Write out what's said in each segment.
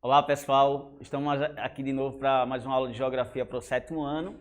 Olá pessoal, estamos aqui de novo para mais uma aula de Geografia para o 7º ano.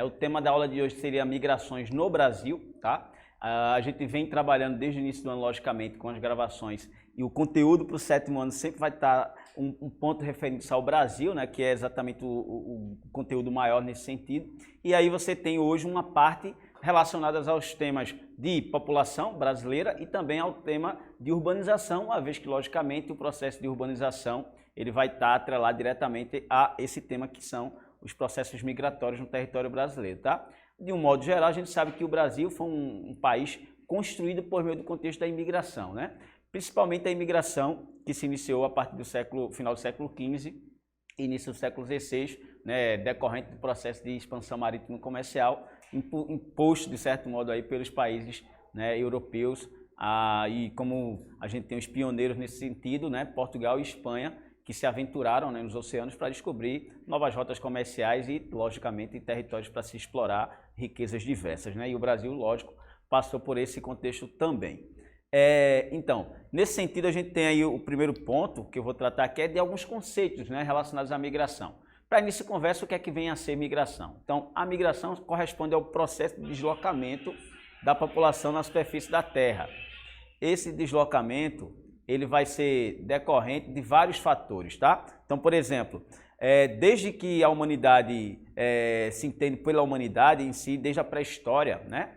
O tema da aula de hoje seria migrações no Brasil, tá? A gente vem trabalhando desde o início do ano, logicamente, com as gravações, e o conteúdo para o 7º ano sempre vai estar um ponto referente ao Brasil, né, que é exatamente o conteúdo maior nesse sentido. E aí você tem hoje uma parte relacionada aos temas de população brasileira e também ao tema de urbanização, uma vez que, logicamente, o processo de urbanização ele vai estar atrelado diretamente a esse tema que são os processos migratórios no território brasileiro, tá? De um modo geral, a gente sabe que o Brasil foi um país construído por meio do contexto da imigração, né? Principalmente a imigração que se iniciou a partir do final do século XV e início do século XVI, né, decorrente do processo de expansão marítima comercial imposto, de certo modo, aí pelos países, né, europeus, e como a gente tem os pioneiros nesse sentido, né, Portugal e Espanha, que se aventuraram, né, nos oceanos para descobrir novas rotas comerciais e, logicamente, territórios para se explorar riquezas diversas, né? E o Brasil, lógico, passou por esse contexto também. Então, nesse sentido, a gente tem aí o primeiro ponto que eu vou tratar aqui é de alguns conceitos, né, relacionados à migração. Para início de conversa, o que é que vem a ser migração? Então, a migração corresponde ao processo de deslocamento da população na superfície da Terra. Esse deslocamento ele vai ser decorrente de vários fatores, tá? Então, por exemplo, desde que a humanidade se entende pela humanidade em si, desde a pré-história, né?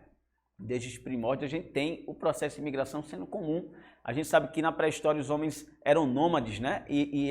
Desde os primórdios, a gente tem o processo de migração sendo comum. A gente sabe que na pré-história os homens eram nômades, né? E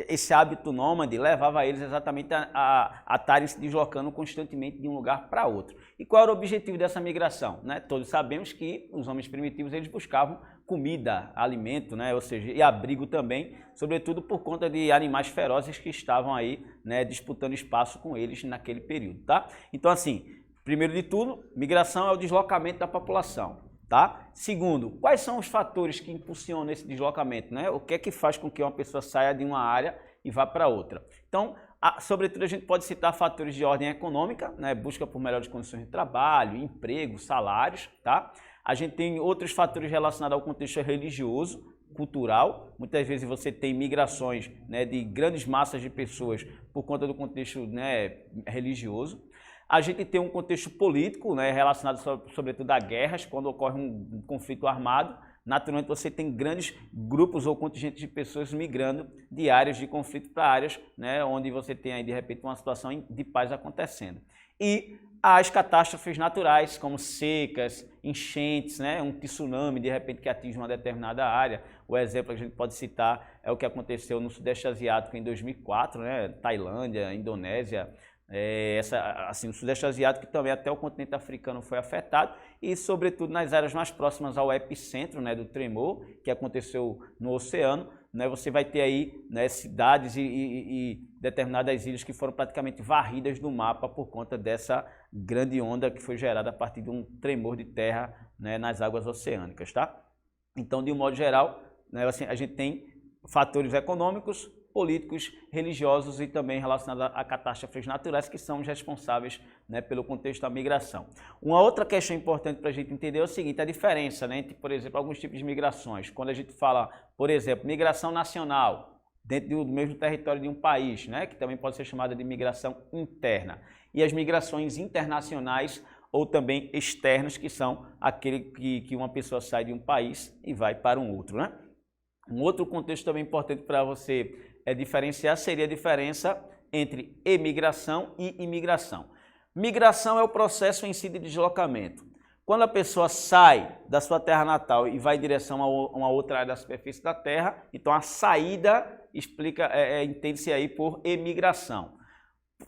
esse hábito nômade levava eles exatamente a estarem se deslocando constantemente de um lugar para outro. E qual era o objetivo dessa migração, né? Todos sabemos que os homens primitivos eles buscavam comida, alimento, né? Ou seja, e abrigo também, sobretudo por conta de animais ferozes que estavam aí, né, disputando espaço com eles naquele período, tá? Então, assim, primeiro de tudo, migração é o deslocamento da população. Tá? Segundo, quais são os fatores que impulsionam esse deslocamento, né? O que é que faz com que uma pessoa saia de uma área e vá para outra? Então, sobretudo a gente pode citar fatores de ordem econômica, né? Busca por melhores condições de trabalho, emprego, salários, tá? A gente tem outros fatores relacionados ao contexto religioso, cultural. Muitas vezes você tem migrações, né, de grandes massas de pessoas por conta do contexto, né, religioso. A gente tem um contexto político, né, relacionado sobretudo a guerras, quando ocorre um conflito armado, naturalmente você tem grandes grupos ou contingentes de pessoas migrando de áreas de conflito para áreas, né, onde você tem aí de repente uma situação de paz acontecendo. E as catástrofes naturais, como secas, enchentes, né, um tsunami de repente que atinge uma determinada área. O exemplo que a gente pode citar é o que aconteceu no Sudeste Asiático em 2004, né, Tailândia, Indonésia. No Sudeste Asiático, que também até o continente africano foi afetado, e sobretudo nas áreas mais próximas ao epicentro, né, do tremor, que aconteceu no oceano, né, você vai ter aí, né, cidades e determinadas ilhas que foram praticamente varridas do mapa por conta dessa grande onda que foi gerada a partir de um tremor de terra, né, nas águas oceânicas, tá? Então, de um modo geral, né, assim, a gente tem fatores econômicos, políticos, religiosos e também relacionados a catástrofes naturais que são os responsáveis, né, pelo contexto da migração. Uma outra questão importante para a gente entender é o seguinte, a diferença, né, entre, por exemplo, alguns tipos de migrações. Quando a gente fala, por exemplo, migração nacional, dentro do mesmo território de um país, né, que também pode ser chamada de migração interna. E as migrações internacionais ou também externas, que são aquele que uma pessoa sai de um país e vai para um outro, né? Um outro contexto também importante para você diferenciar seria a diferença entre emigração e imigração. Migração é o processo em si de deslocamento. Quando a pessoa sai da sua terra natal e vai em direção a uma outra área da superfície da terra, então a saída entende-se aí por emigração.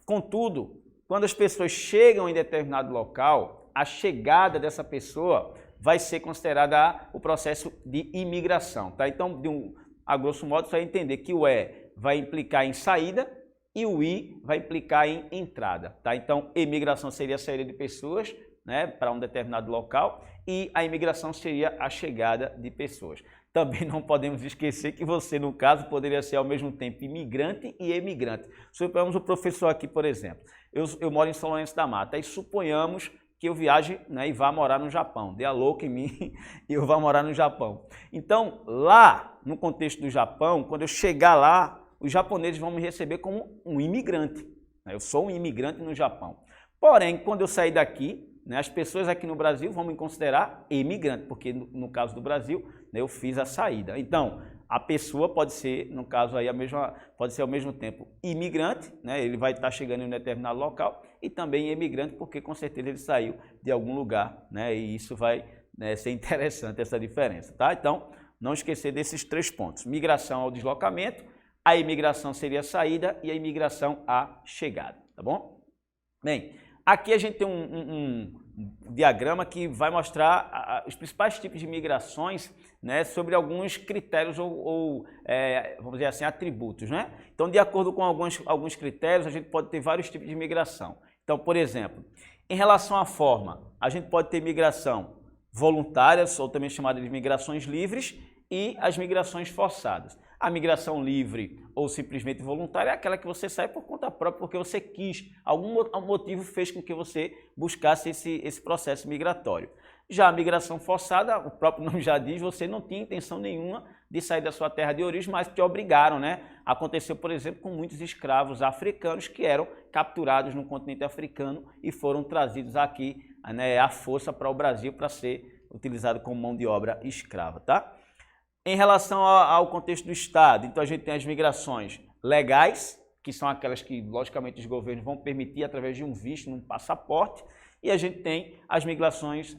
Contudo, quando as pessoas chegam em determinado local, a chegada dessa pessoa vai ser considerada o processo de imigração, tá? Então, a grosso modo, você vai entender que o vai implicar em saída e o I vai implicar em entrada, tá? Então, emigração seria a saída de pessoas, né, para um determinado local e a imigração seria a chegada de pessoas. Também não podemos esquecer que você, no caso, poderia ser ao mesmo tempo imigrante e emigrante. Suponhamos o professor aqui, por exemplo. Eu moro em São Lourenço da Mata e suponhamos que eu viaje, né, e vá morar no Japão. Dê a louca em mim e eu vá morar no Japão. Então, lá, no contexto do Japão, quando eu chegar lá, os japoneses vão me receber como um imigrante. Eu sou um imigrante no Japão. Porém, quando eu sair daqui, né, as pessoas aqui no Brasil vão me considerar imigrante, porque no caso do Brasil, né, eu fiz a saída. Então, a pessoa pode ser, no caso aí, pode ser ao mesmo tempo imigrante, né, ele vai estar chegando em um determinado local, e também imigrante, porque com certeza ele saiu de algum lugar, né, e isso vai, né, ser interessante essa diferença, tá? Então, não esquecer desses 3 pontos. Migração ao deslocamento, a imigração seria a saída e a imigração a chegada, tá bom? Bem, aqui a gente tem um diagrama que vai mostrar os principais tipos de migrações, né, sobre alguns critérios vamos dizer assim, atributos, né? Então, de acordo com alguns critérios, a gente pode ter vários tipos de migração. Então, por exemplo, em relação à forma, a gente pode ter migração voluntárias, ou também chamada de migrações livres, e as migrações forçadas. A migração livre ou simplesmente voluntária é aquela que você sai por conta própria, porque você quis, algum motivo fez com que você buscasse esse processo migratório. Já a migração forçada, o próprio nome já diz, você não tinha intenção nenhuma de sair da sua terra de origem, mas te obrigaram, né? Aconteceu, por exemplo, com muitos escravos africanos que eram capturados no continente africano e foram trazidos aqui, né, à força para o Brasil para ser utilizado como mão de obra escrava, tá? Em relação ao contexto do Estado, então a gente tem as migrações legais, que são aquelas que, logicamente, os governos vão permitir através de um visto, num passaporte, e a gente tem as migrações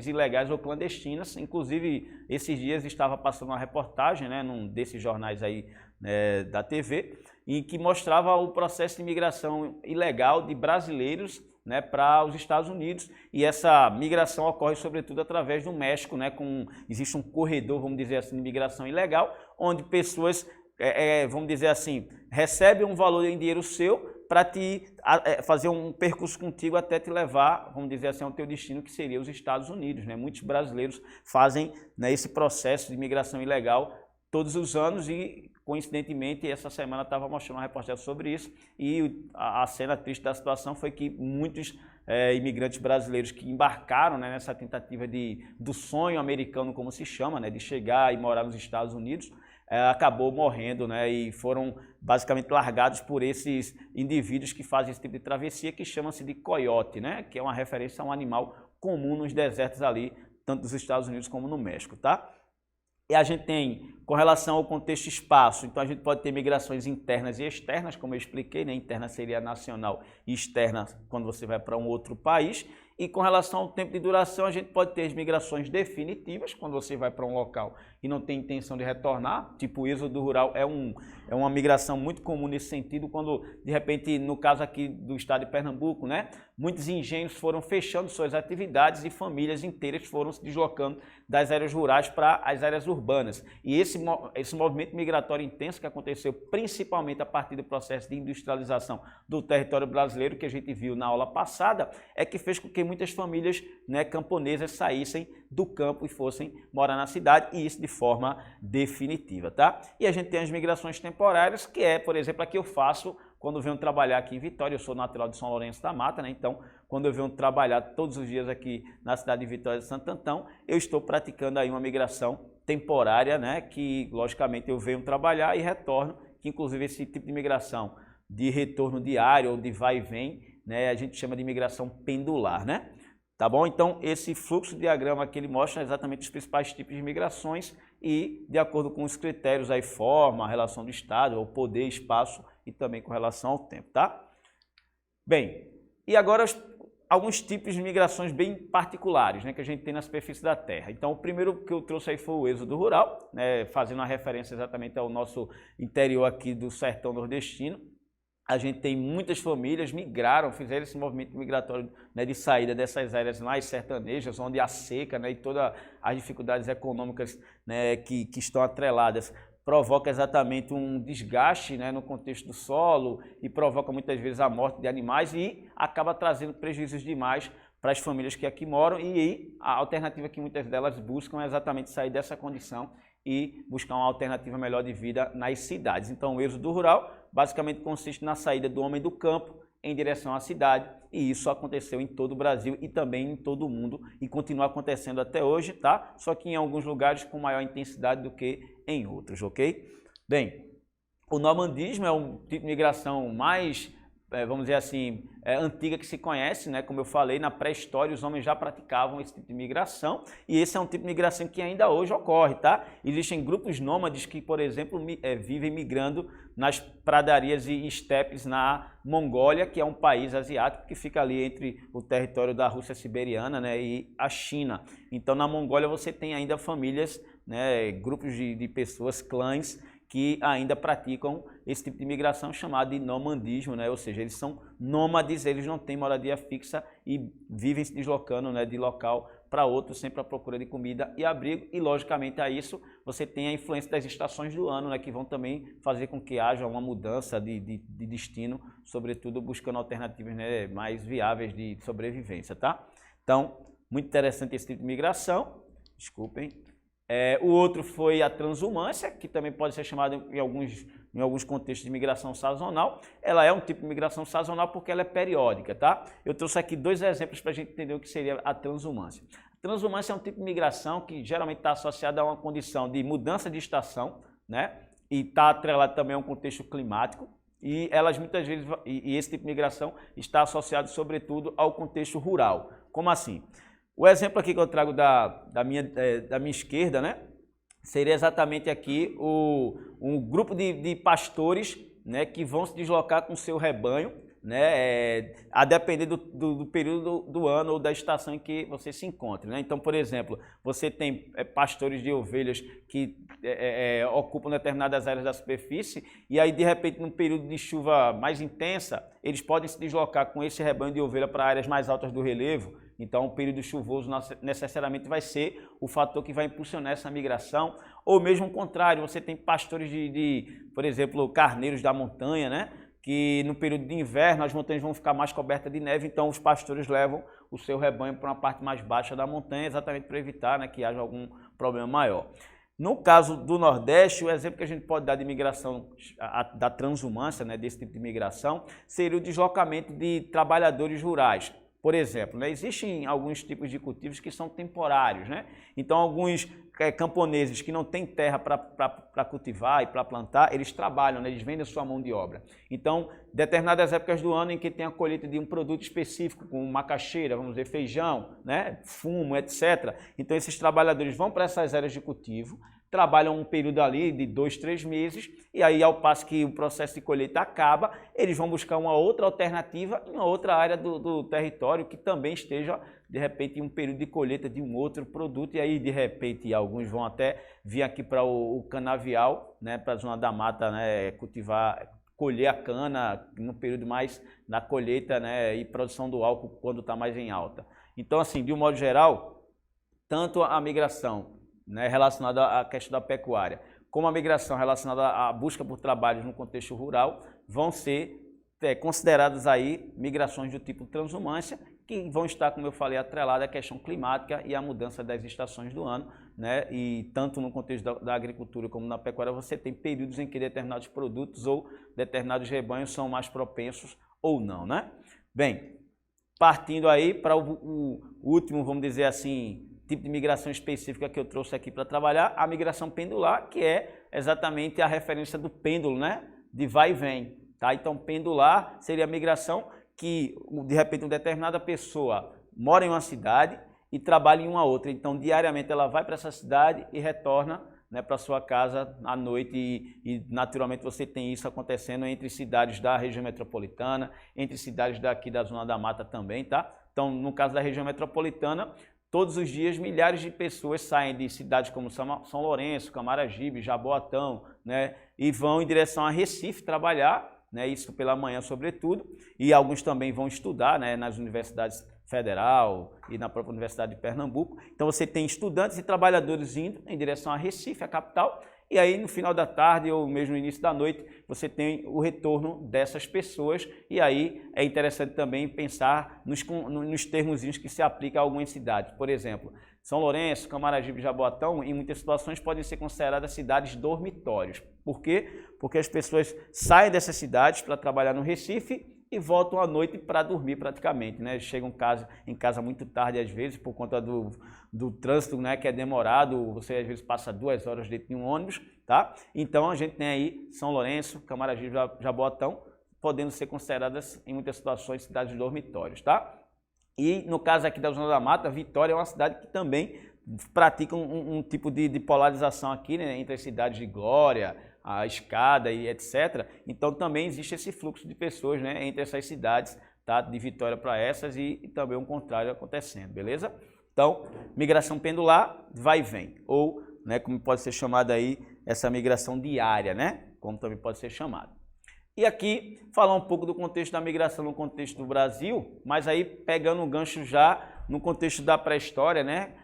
ilegais ou clandestinas. Inclusive, esses dias estava passando uma reportagem, né, num desses jornais aí, né, da TV, em que mostrava o processo de migração ilegal de brasileiros, né, para os Estados Unidos, e essa migração ocorre sobretudo através do México, né, existe um corredor, vamos dizer assim, de migração ilegal, onde pessoas, vamos dizer assim, recebem um valor em dinheiro seu para fazer um percurso contigo até te levar, vamos dizer assim, ao teu destino, que seria os Estados Unidos, né? Muitos brasileiros fazem, né, esse processo de migração ilegal todos os anos e, coincidentemente, essa semana estava mostrando uma reportagem sobre isso e a cena triste da situação foi que muitos imigrantes brasileiros que embarcaram, né, nessa tentativa do sonho americano, como se chama, né, de chegar e morar nos Estados Unidos, acabou morrendo, né, e foram basicamente largados por esses indivíduos que fazem esse tipo de travessia, que chama-se de coiote, né, que é uma referência a um animal comum nos desertos ali, tanto dos Estados Unidos como no México, tá? E a gente tem, com relação ao contexto espaço, então a gente pode ter migrações internas e externas, como eu expliquei, né? Interna seria nacional e externa quando você vai para um outro país. E com relação ao tempo de duração, a gente pode ter as migrações definitivas, quando você vai para um local e não tem intenção de retornar, tipo o êxodo rural é uma migração muito comum nesse sentido, quando de repente, no caso aqui do estado de Pernambuco, né, muitos engenhos foram fechando suas atividades e famílias inteiras foram se deslocando das áreas rurais para as áreas urbanas. E esse movimento migratório intenso que aconteceu principalmente a partir do processo de industrialização do território brasileiro, que a gente viu na aula passada, é que fez com que muitas famílias, né, camponesas saíssem do campo e fossem morar na cidade, e isso de forma definitiva, tá? E a gente tem as migrações temporárias, que é, por exemplo, a que eu faço quando venho trabalhar aqui em Vitória. Eu sou natural de São Lourenço da Mata, né? Então, quando eu venho trabalhar todos os dias aqui na cidade de Vitória de Santo Antão, eu estou praticando aí uma migração temporária, né? Que, logicamente, eu venho trabalhar e retorno, que inclusive esse tipo de migração de retorno diário ou de vai e vem, né, a gente chama de migração pendular, né? Tá bom? Então, esse fluxo diagrama aqui ele mostra exatamente os principais tipos de migrações e, de acordo com os critérios aí, forma, a relação do Estado, o poder, espaço e também com relação ao tempo, tá? Bem, e agora alguns tipos de migrações bem particulares, né, que a gente tem na superfície da Terra. Então, o primeiro que eu trouxe aí foi o êxodo rural, né, fazendo uma referência exatamente ao nosso interior aqui do sertão nordestino. A gente tem muitas famílias migraram, fizeram esse movimento migratório, né, de saída dessas áreas mais sertanejas, onde a seca, né, e todas as dificuldades econômicas, né, que estão atreladas, provoca exatamente um desgaste, né, no contexto do solo e provoca muitas vezes a morte de animais e acaba trazendo prejuízos demais para as famílias que aqui moram, e aí a alternativa que muitas delas buscam é exatamente sair dessa condição e buscar uma alternativa melhor de vida nas cidades. Então, o êxodo rural basicamente consiste na saída do homem do campo em direção à cidade, e isso aconteceu em todo o Brasil e também em todo o mundo e continua acontecendo até hoje, tá? Só que em alguns lugares com maior intensidade do que em outros, ok? Bem, O normandismo é um tipo de migração mais, vamos dizer assim, antiga que se conhece, né? Como eu falei, na pré-história os homens já praticavam esse tipo de migração e esse é um tipo de migração que ainda hoje ocorre, tá? Existem grupos nômades que, por exemplo, vivem migrando nas pradarias e estepes na Mongólia, que é um país asiático que fica ali entre o território da Rússia siberiana, né, e a China. Então, na Mongólia você tem ainda famílias, né, grupos de pessoas, clãs, que ainda praticam esse tipo de migração chamado de nomandismo, né? Ou seja, eles são nômades, eles não têm moradia fixa e vivem se deslocando, né, de local para outro, sempre à procura de comida e abrigo. E, logicamente, a isso você tem a influência das estações do ano, né, que vão também fazer com que haja uma mudança de destino, sobretudo buscando alternativas, né, mais viáveis de sobrevivência, tá? Então, muito interessante esse tipo de migração. Desculpem. O outro foi a transumância, que também pode ser chamada em alguns contextos de migração sazonal. Ela é um tipo de migração sazonal porque ela é periódica, tá? Eu trouxe aqui 2 exemplos para a gente entender o que seria a transumância. A transumância é um tipo de migração que geralmente está associada a uma condição de mudança de estação, né? E está atrelado também a um contexto climático. E elas muitas vezes, e esse tipo de migração está associado sobretudo ao contexto rural. Como assim? O exemplo aqui que eu trago da minha esquerda, né, seria exatamente aqui um grupo de pastores, né, que vão se deslocar com o seu rebanho, né, a depender do período do ano ou da estação em que você se encontre, né? Então, por exemplo, você tem pastores de ovelhas que ocupam determinadas áreas da superfície e aí, de repente, num período de chuva mais intensa, eles podem se deslocar com esse rebanho de ovelha para áreas mais altas do relevo. Então, o período chuvoso necessariamente vai ser o fator que vai impulsionar essa migração. Ou mesmo o contrário, você tem pastores por exemplo, carneiros da montanha, né? Que no período de inverno as montanhas vão ficar mais cobertas de neve, então os pastores levam o seu rebanho para uma parte mais baixa da montanha, exatamente para evitar, né, que haja algum problema maior. No caso do Nordeste, o exemplo que a gente pode dar de migração, da transumância, né, desse tipo de migração, seria o deslocamento de trabalhadores rurais. Por exemplo, né, existem alguns tipos de cultivos que são temporários, né? Então, alguns camponeses que não têm terra para cultivar e para plantar, eles trabalham, né? Eles vendem a sua mão de obra. Então, determinadas épocas do ano em que tem a colheita de um produto específico, como macaxeira, vamos dizer, feijão, né, fumo, etc. Então, esses trabalhadores vão para essas áreas de cultivo, trabalham um período ali de 2, 3 meses e aí, ao passo que o processo de colheita acaba, eles vão buscar uma outra alternativa em outra área do território que também esteja, de repente, em um período de colheita de um outro produto e aí, de repente, alguns vão até vir aqui para o canavial, né, para a zona da mata, né, colher a cana no período mais da colheita, né, e produção do álcool quando está mais em alta. Então, assim, de um modo geral, tanto a migração, né, relacionada à questão da pecuária, como a migração relacionada à busca por trabalhos no contexto rural, vão ser consideradas aí migrações do tipo transumância, que vão estar, como eu falei, atreladas à questão climática e à mudança das estações do ano, né? E tanto no contexto da agricultura como na pecuária, você tem períodos em que determinados produtos ou determinados rebanhos são mais propensos ou não, né? Bem, partindo aí para o último, vamos dizer assim, tipo de migração específica que eu trouxe aqui para trabalhar, a migração pendular, que é exatamente a referência do pêndulo, né? De vai e vem, tá? Então, pendular seria a migração que, de repente, uma determinada pessoa mora em uma cidade e trabalha em uma outra. Então, diariamente ela vai para essa cidade e retorna, né, para sua casa à noite e naturalmente você tem isso acontecendo entre cidades da região metropolitana, entre cidades daqui da Zona da Mata também, tá? Então, no caso da região metropolitana, todos os dias, milhares de pessoas saem de cidades como São Lourenço, Camaragibe, Jaboatão, né, e vão em direção a Recife trabalhar, né, isso pela manhã sobretudo, e alguns também vão estudar, né, nas universidades Federal e na própria Universidade de Pernambuco. Então você tem estudantes e trabalhadores indo em direção a Recife, a capital, e aí no final da tarde ou mesmo no início da noite você tem o retorno dessas pessoas e aí é interessante também pensar nos termozinhos que se aplicam a algumas cidades. Por exemplo, São Lourenço, Camaragibe e Jaboatão, em muitas situações podem ser consideradas cidades dormitórios. Por quê? Porque as pessoas saem dessas cidades para trabalhar no Recife e voltam à noite para dormir praticamente, né? Chegam em casa muito tarde às vezes por conta do trânsito, né, que é demorado, você às vezes passa 2 horas dentro de um ônibus, tá? Então a gente tem aí São Lourenço, Camaragibe, Jaboatão, podendo ser consideradas em muitas situações cidades dormitórios, tá? E no caso aqui da Zona da Mata, Vitória é uma cidade que também pratica um tipo de polarização aqui, né, entre as cidades de Glória, a Escada e etc. Então também existe esse fluxo de pessoas, né, entre essas cidades, tá, de Vitória para essas e também um contrário acontecendo, beleza? Então, migração pendular, vai e vem, ou, né, como pode ser chamada aí, essa migração diária, né, como também pode ser chamada. E aqui, falar um pouco do contexto da migração no contexto do Brasil, mas aí pegando um gancho já no contexto da pré-história, né,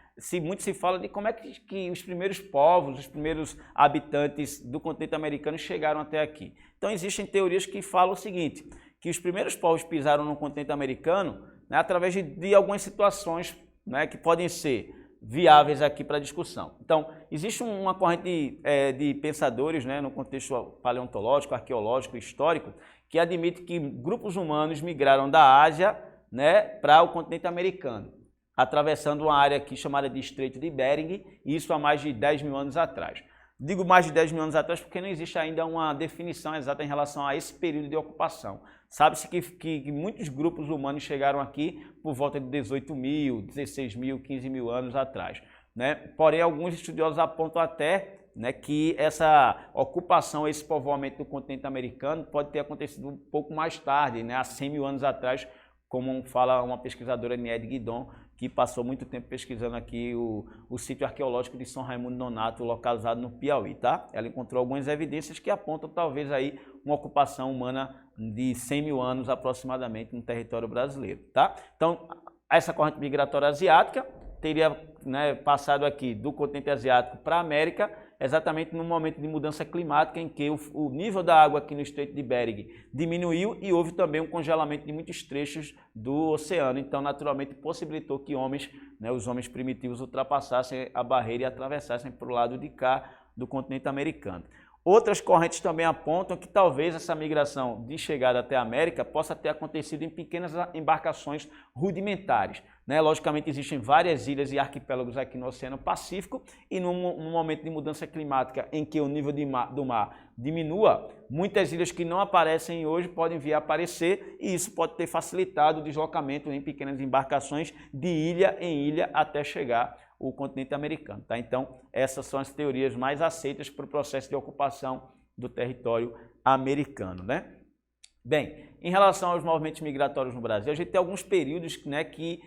muito se fala de como é que os primeiros povos, os primeiros habitantes do continente americano chegaram até aqui. Então existem teorias que falam o seguinte, que os primeiros povos pisaram no continente americano, né, através de algumas situações, né, que podem ser viáveis aqui para discussão. Então, existe uma corrente de pensadores, né, no contexto paleontológico, arqueológico, histórico, que admite que grupos humanos migraram da Ásia, né, para o continente americano, atravessando uma área aqui chamada de Estreito de Bering, e isso há mais de 10 mil anos atrás. Digo mais de 10 mil anos atrás porque não existe ainda uma definição exata em relação a esse período de ocupação. Sabe-se que muitos grupos humanos chegaram aqui por volta de 18 mil, 16 mil, 15 mil anos atrás, né? Porém, alguns estudiosos apontam até, né, que essa ocupação, esse povoamento do continente americano pode ter acontecido um pouco mais tarde, né, há 100 mil anos atrás, como fala uma pesquisadora, Niede Guidon, que passou muito tempo pesquisando aqui o sítio arqueológico de São Raimundo Nonato, localizado no Piauí, tá? Ela encontrou algumas evidências que apontam talvez aí uma ocupação humana de 100 mil anos aproximadamente no território brasileiro, tá? Então, essa corrente migratória asiática teria, né, passado aqui do continente asiático para a América, exatamente no momento de mudança climática em que o nível da água aqui no Estreito de Bering diminuiu e houve também um congelamento de muitos trechos do oceano. Então, naturalmente, possibilitou que homens, né, os homens primitivos ultrapassassem a barreira e atravessassem para o lado de cá do continente americano. Outras correntes também apontam que talvez essa migração de chegada até a América possa ter acontecido em pequenas embarcações rudimentares, né? Logicamente existem várias ilhas e arquipélagos aqui no Oceano Pacífico e num momento de mudança climática em que o nível do mar diminua, muitas ilhas que não aparecem hoje podem vir a aparecer e isso pode ter facilitado o deslocamento em pequenas embarcações de ilha em ilha até chegar o continente americano, tá? Então, essas são as teorias mais aceitas para o processo de ocupação do território americano, né? Bem, em relação aos movimentos migratórios no Brasil, a gente tem alguns períodos, né, que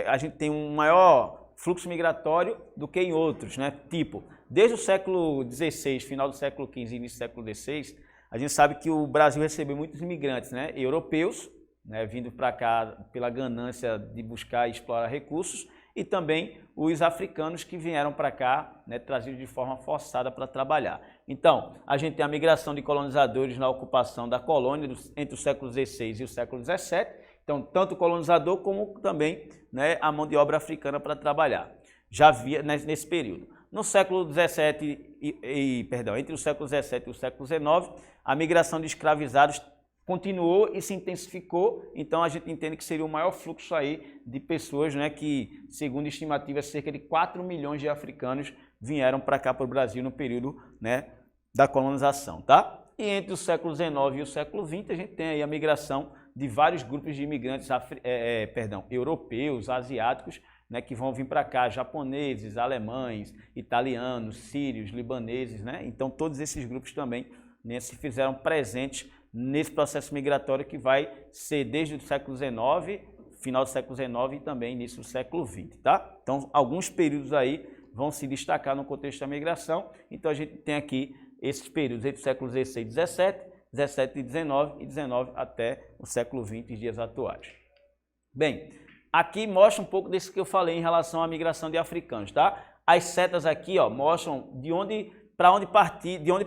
a gente tem um maior fluxo migratório do que em outros, né? Tipo, desde o século XVI, final do século XV e início do século XVI, a gente sabe que o Brasil recebeu muitos imigrantes, né, europeus, né, vindo para cá pela ganância de buscar e explorar recursos, e também os africanos que vieram para cá, né, trazidos de forma forçada para trabalhar. Então, a gente tem a migração de colonizadores na ocupação da colônia entre o século XVI e o século XVII. Então, tanto o colonizador como também, né, a mão de obra africana para trabalhar. Já havia nesse período. No século XVII, entre o século XVII e o século XIX, a migração de escravizados continuou e se intensificou, então a gente entende que seria o maior fluxo aí de pessoas, né, que, segundo estimativas, cerca de 4 milhões de africanos vieram para cá, para o Brasil, no período, né, da colonização, tá? E entre o século XIX e o século XX, a gente tem aí a migração de vários grupos de imigrantes europeus, asiáticos, né, que vão vir para cá, japoneses, alemães, italianos, sírios, libaneses, né? Então todos esses grupos também, né, se fizeram presentes nesse processo migratório que vai ser desde o século XIX, final do século XIX e também início do século XX, tá? Então, alguns períodos aí vão se destacar no contexto da migração. Então, a gente tem aqui esses períodos entre o século XVI e XVII, XVII e XIX, e XIX até o século XX, os dias atuais. Bem, aqui mostra um pouco desse que eu falei em relação à migração de africanos, tá? As setas aqui, ó, mostram de onde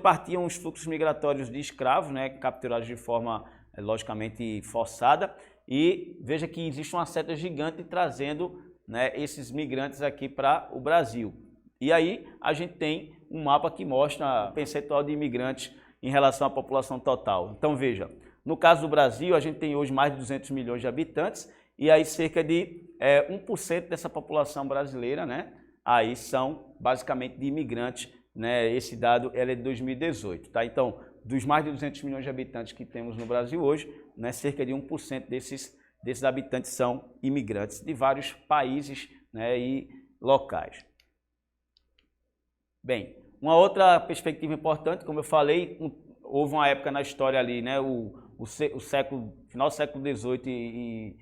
partiam os fluxos migratórios de escravos, né, capturados de forma, logicamente, forçada. E veja que existe uma seta gigante trazendo, né, esses migrantes aqui para o Brasil. E aí a gente tem um mapa que mostra o percentual de imigrantes em relação à população total. Então veja, No caso do Brasil, a gente tem hoje mais de 200 milhões de habitantes e aí cerca de 1% dessa população brasileira, né, aí são basicamente de imigrantes, né, esse dado é de 2018, tá? Então, dos mais de 200 milhões de habitantes que temos no Brasil hoje, né, cerca de 1% desses habitantes são imigrantes de vários países, né, e locais. Bem, uma outra perspectiva importante, como eu falei, houve uma época na história ali, né, final do século XVIII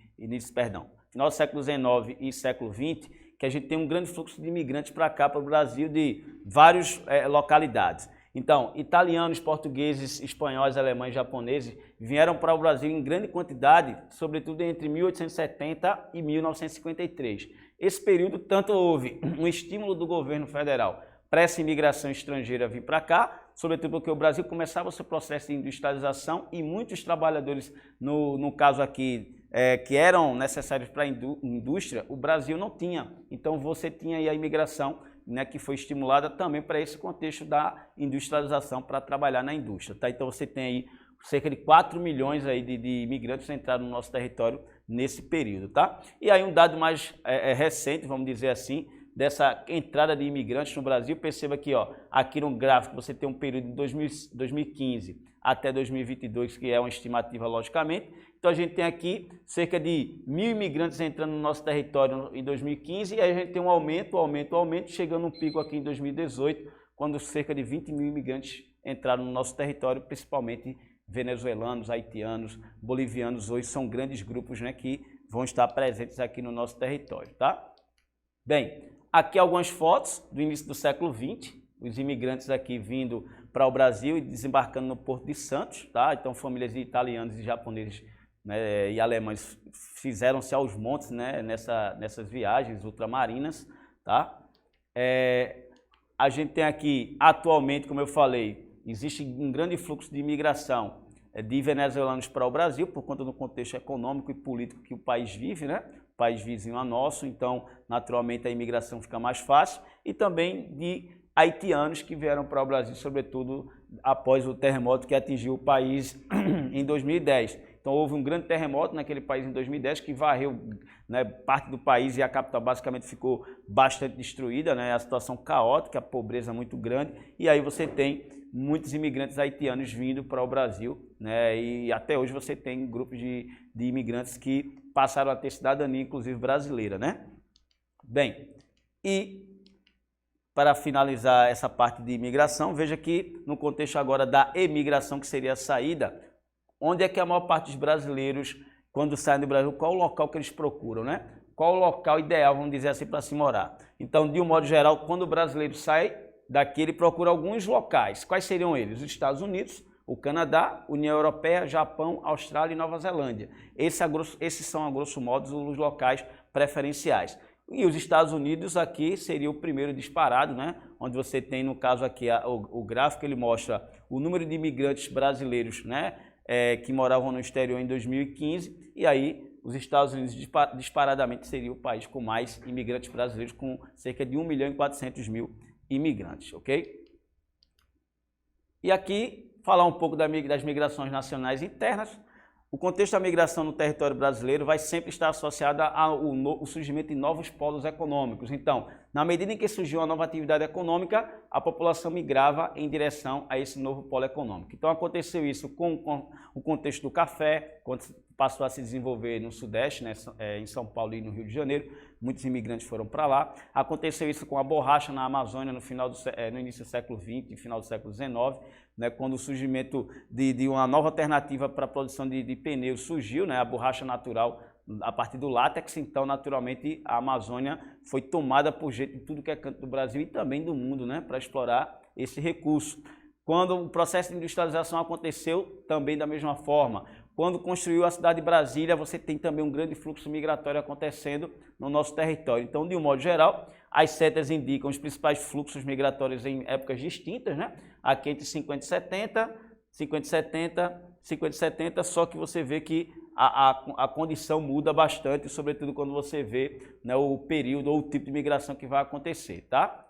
final do século XIX e século XX, que a gente tem um grande fluxo de imigrantes para cá, para o Brasil, de várias localidades. Então, italianos, portugueses, espanhóis, alemães, japoneses vieram para o Brasil em grande quantidade, sobretudo entre 1870 e 1953. Esse período, tanto houve um estímulo do governo federal para essa imigração estrangeira vir para cá, sobretudo porque o Brasil começava o seu processo de industrialização e muitos trabalhadores, no caso aqui, que eram necessários para a indústria, o Brasil não tinha. Então você tinha aí a imigração, né, que foi estimulada também para esse contexto da industrialização para trabalhar na indústria. Tá? Então você tem aí cerca de 4 milhões aí de imigrantes que entraram no nosso território nesse período. Tá? E aí um dado mais recente, vamos dizer assim, dessa entrada de imigrantes no Brasil, perceba que aqui no gráfico você tem um período de 2015 até 2022, que é uma estimativa logicamente. Então a gente tem aqui cerca de 1.000 imigrantes entrando no nosso território em 2015 e aí a gente tem um aumento, chegando um pico aqui em 2018, quando cerca de 20 mil imigrantes entraram no nosso território, principalmente venezuelanos, haitianos, bolivianos, hoje são grandes grupos, né, que vão estar presentes aqui no nosso território, tá? Bem, aqui algumas fotos do início do século XX, os imigrantes aqui vindo para o Brasil e desembarcando no Porto de Santos, tá? Então famílias de italianos e japoneses, né, e alemães fizeram-se aos montes, né, nessas viagens ultramarinas, tá? A gente tem aqui, atualmente, como eu falei, existe um grande fluxo de imigração de venezuelanos para o Brasil, por conta do contexto econômico e político que o país vive, né? País vizinho a nosso, então naturalmente a imigração fica mais fácil, e também de haitianos que vieram para o Brasil, sobretudo após o terremoto que atingiu o país em 2010. Então houve um grande terremoto naquele país em 2010 que varreu, né, parte do país e a capital basicamente ficou bastante destruída, né, a situação caótica, a pobreza muito grande, e aí você tem muitos imigrantes haitianos vindo para o Brasil, né, e até hoje você tem grupos de imigrantes que passaram a ter cidadania, inclusive brasileira, né? Bem, e para finalizar essa parte de imigração, veja que no contexto agora da emigração, que seria a saída, onde é que a maior parte dos brasileiros, quando saem do Brasil, qual o local que eles procuram, né? Qual o local ideal, vamos dizer assim, para se morar? Então, de um modo geral, quando o brasileiro sai daqui, ele procura alguns locais. Quais seriam eles? Os Estados Unidos, o Canadá, União Europeia, Japão, Austrália e Nova Zelândia. Esses são, a grosso modo, os locais preferenciais. E os Estados Unidos aqui seria o primeiro disparado, né? Onde você tem, no caso aqui, o gráfico, ele mostra o número de imigrantes brasileiros, né, que moravam no exterior em 2015, e aí os Estados Unidos disparadamente seria o país com mais imigrantes brasileiros, com cerca de 1.400.000 imigrantes, ok? E aqui, falar um pouco das migrações nacionais internas. O contexto da migração no território brasileiro vai sempre estar associado ao surgimento de novos polos econômicos. Então, na medida em que surgiu uma nova atividade econômica, a população migrava em direção a esse novo polo econômico. Então, aconteceu isso com o contexto do café, quando passou a se desenvolver no Sudeste, né, em São Paulo e no Rio de Janeiro, muitos imigrantes foram para lá. Aconteceu isso com a borracha na Amazônia no início do século XX e final do século XIX, né, quando o surgimento de uma nova alternativa para a produção de pneus surgiu, né, a borracha natural a partir do látex. Então, naturalmente, a Amazônia foi tomada por gente de tudo que é canto do Brasil e também do mundo, né, para explorar esse recurso. Quando o processo de industrialização aconteceu, também da mesma forma. Quando construiu a cidade de Brasília, você tem também um grande fluxo migratório acontecendo no nosso território. Então, de um modo geral, as setas indicam os principais fluxos migratórios em épocas distintas, né? Aqui entre 50 e 70, 50 e 70, 50 e 70, só que você vê que a condição muda bastante, sobretudo quando você vê, né, o período ou o tipo de migração que vai acontecer, tá?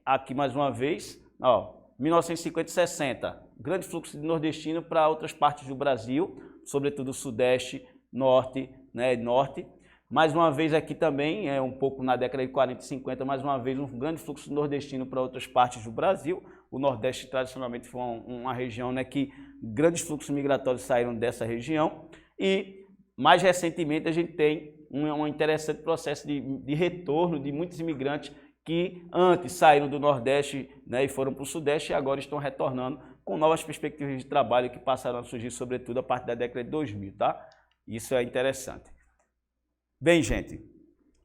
Aqui mais uma vez, ó, 1950 e 60, grande fluxo de nordestino para outras partes do Brasil, sobretudo Sudeste, Norte, né, Norte. Mais uma vez aqui também, um pouco na década de 40 e 50, mais uma vez um grande fluxo nordestino para outras partes do Brasil. O Nordeste tradicionalmente foi uma região, né, que grandes fluxos migratórios saíram dessa região. E mais recentemente a gente tem um interessante processo de retorno de muitos imigrantes que antes saíram do Nordeste, né, e foram para o Sudeste e agora estão retornando com novas perspectivas de trabalho que passaram a surgir, sobretudo a partir da década de 2000, tá? Isso é interessante. Bem, gente,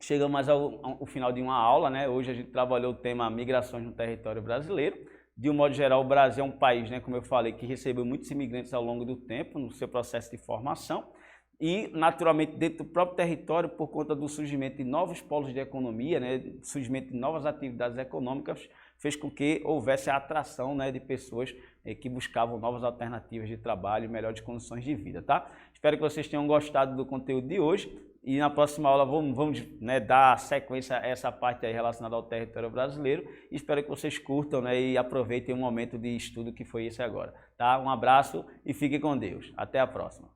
chegamos ao final de uma aula, né? Hoje a gente trabalhou o tema migrações no território brasileiro. De um modo geral, o Brasil é um país, né, como eu falei, que recebeu muitos imigrantes ao longo do tempo, no seu processo de formação. E, naturalmente, dentro do próprio território, por conta do surgimento de novos polos de economia, né, surgimento de novas atividades econômicas, fez com que houvesse a atração, né, de pessoas que buscavam novas alternativas de trabalho e melhores condições de vida, tá? Espero que vocês tenham gostado do conteúdo de hoje e na próxima aula vamos né, dar sequência a essa parte aí relacionada ao território brasileiro. Espero que vocês curtam, né, e aproveitem o momento de estudo que foi esse agora, tá? Um abraço e fiquem com Deus. Até a próxima.